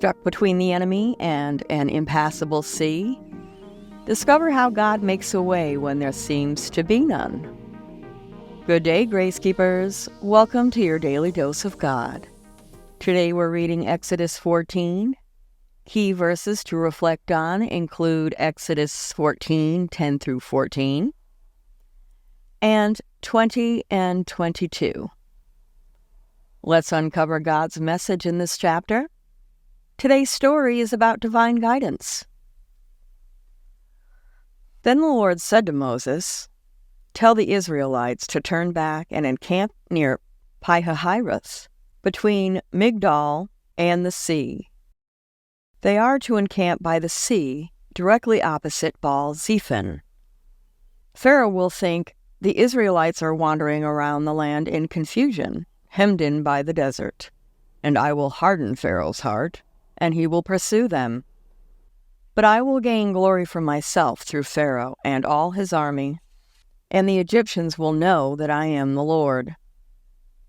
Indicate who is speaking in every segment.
Speaker 1: Stuck between the enemy and an impassable sea? Discover how God makes a way when there seems to be none. Good day, Grace Keepers. Welcome to your daily dose of God. Today we're reading Exodus 14. Key verses to reflect on include Exodus 14, 10 through 14, and 20 and 22. Let's uncover God's message in this chapter. Today's story is about divine guidance. Then the Lord said to Moses, "Tell the Israelites to turn back and encamp near Pi-hahiroth, between Migdol and the sea. They are to encamp by the sea, directly opposite Baal-zephon. Pharaoh will think the Israelites are wandering around the land in confusion, hemmed in by the desert, and I will harden Pharaoh's heart, and he will pursue them. But I will gain glory for myself through Pharaoh and all his army, and the Egyptians will know that I am the Lord."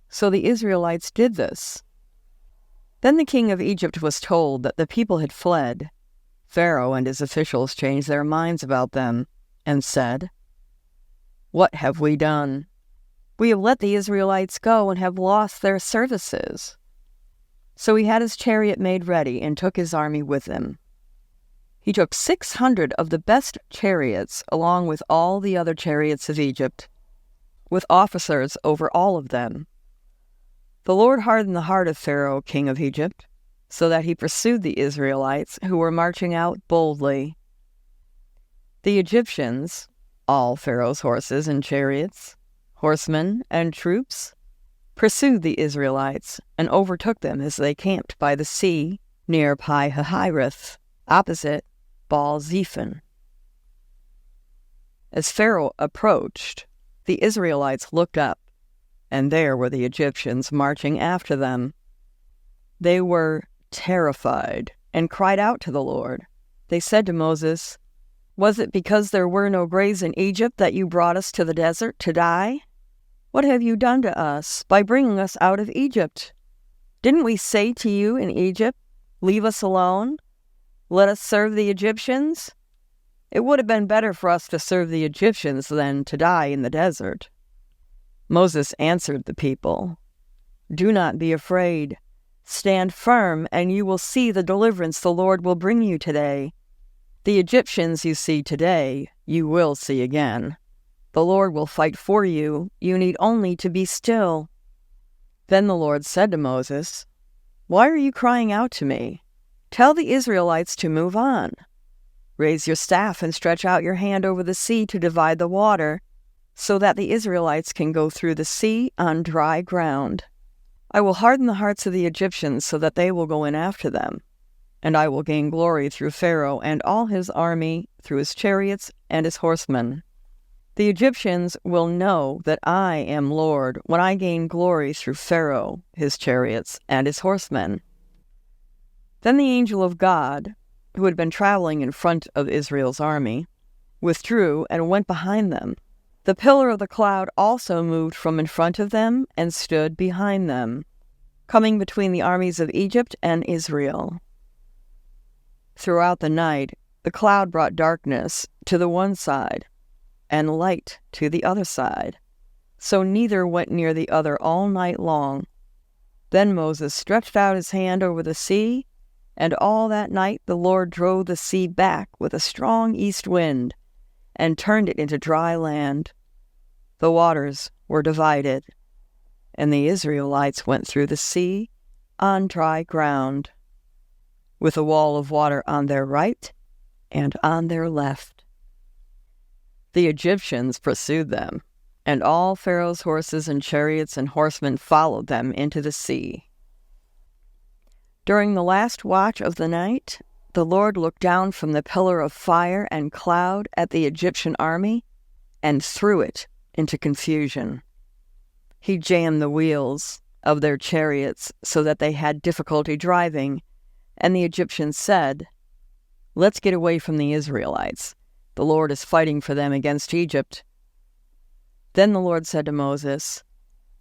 Speaker 1: So the Israelites did this. Then the king of Egypt was told that the people had fled. Pharaoh and his officials changed their minds about them and said, "What have we done? We have let the Israelites go and have lost their services." So he had his chariot made ready and took his army with him. He took 600 of the best chariots along with all the other chariots of Egypt, with officers over all of them. The Lord hardened the heart of Pharaoh, king of Egypt, so that he pursued the Israelites who were marching out boldly. The Egyptians, all Pharaoh's horses and chariots, horsemen and troops, pursued the Israelites and overtook them as they camped by the sea near Pi-hahiroth, opposite Baal-zephon. As Pharaoh approached, the Israelites looked up, and there were the Egyptians marching after them. They were terrified and cried out to the Lord. They said to Moses, "Was it because there were no graves in Egypt that you brought us to the desert to die? What have you done to us by bringing us out of Egypt? Didn't we say to you in Egypt, 'Leave us alone. Let us serve the Egyptians'? It would have been better for us to serve the Egyptians than to die in the desert." Moses answered the people, "Do not be afraid. Stand firm, and you will see the deliverance the Lord will bring you today. The Egyptians you see today, you will see again. The Lord will fight for you. You need only to be still." Then the Lord said to Moses, "Why are you crying out to me? Tell the Israelites to move on. Raise your staff and stretch out your hand over the sea to divide the water, so that the Israelites can go through the sea on dry ground. I will harden the hearts of the Egyptians so that they will go in after them, and I will gain glory through Pharaoh and all his army, through his chariots and his horsemen. The Egyptians will know that I am Lord when I gain glory through Pharaoh, his chariots, and his horsemen." Then the angel of God, who had been traveling in front of Israel's army, withdrew and went behind them. The pillar of the cloud also moved from in front of them and stood behind them, coming between the armies of Egypt and Israel. Throughout the night, the cloud brought darkness to the one side and light to the other side, so neither went near the other all night long. Then Moses stretched out his hand over the sea, and all that night the Lord drove the sea back with a strong east wind and turned it into dry land. The waters were divided, and the Israelites went through the sea on dry ground, with a wall of water on their right and on their left. The Egyptians pursued them, and all Pharaoh's horses and chariots and horsemen followed them into the sea. During the last watch of the night, the Lord looked down from the pillar of fire and cloud at the Egyptian army and threw it into confusion. He jammed the wheels of their chariots so that they had difficulty driving, and the Egyptians said, "Let's get away from the Israelites. The Lord is fighting for them against Egypt." Then the Lord said to Moses,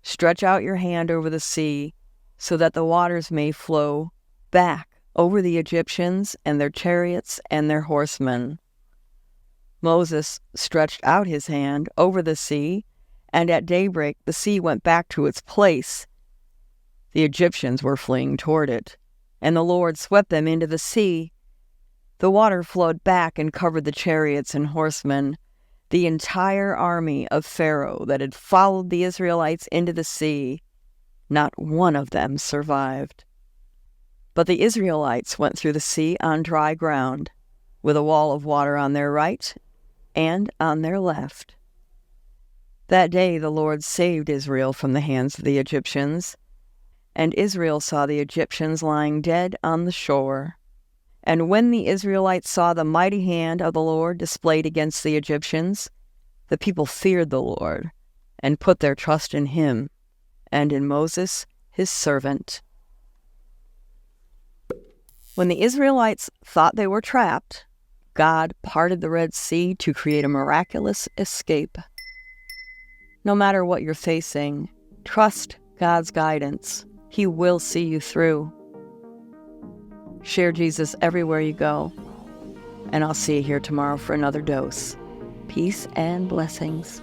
Speaker 1: "Stretch out your hand over the sea, so that the waters may flow back over the Egyptians and their chariots and their horsemen. Moses stretched out his hand over the sea, and at daybreak the sea went back to its place. The Egyptians were fleeing toward it, and the Lord swept them into the sea. The water flowed back and covered the chariots and horsemen. The entire army of Pharaoh that had followed the Israelites into the sea, not one of them survived. But the Israelites went through the sea on dry ground, with a wall of water on their right and on their left. That day the Lord saved Israel from the hands of the Egyptians, and Israel saw the Egyptians lying dead on the shore. And when the Israelites saw the mighty hand of the Lord displayed against the Egyptians, the people feared the Lord and put their trust in him and in Moses, his servant. When the Israelites thought they were trapped, God parted the Red Sea to create a miraculous escape. No matter what you're facing, trust God's guidance. He will see you through. Share Jesus everywhere you go, and I'll see you here tomorrow for another dose. Peace and blessings.